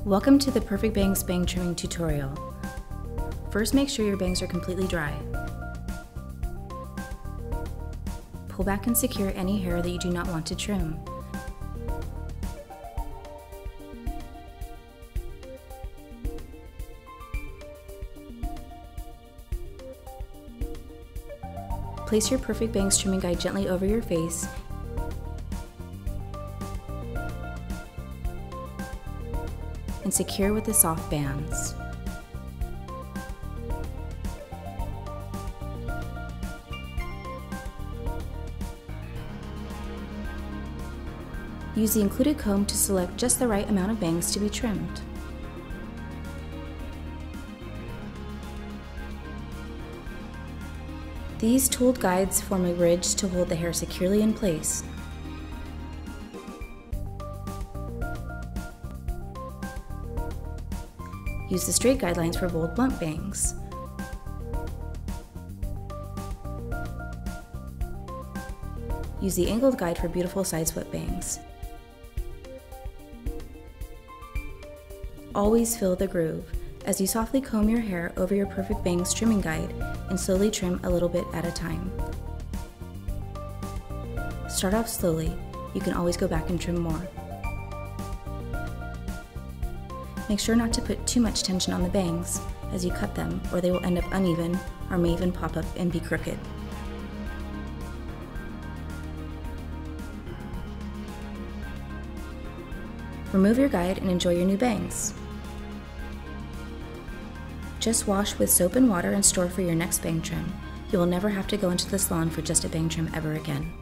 Welcome to the Purrrfect Bangs bang trimming tutorial. First, make sure your bangs are completely dry. Pull back and secure any hair that you do not want to trim. Place your Purrrfect Bangs trimming guide gently over your face and secure with the soft bands. Use the included comb to select just the right amount of bangs to be trimmed. These tooled guides form a ridge to hold the hair securely in place. Use the straight guidelines for bold blunt bangs. Use the angled guide for beautiful side swept bangs. Always feel the groove as you softly comb your hair over your Purrrfect Bangs trimming guide and slowly trim a little bit at a time. Start off slowly. You can always go back and trim more. Make sure not to put too much tension on the bangs as you cut them, or they will end up uneven or may even pop up and be crooked. Remove your guide and enjoy your new bangs. Just wash with soap and water and store for your next bang trim. You will never have to go into the salon for just a bang trim ever again.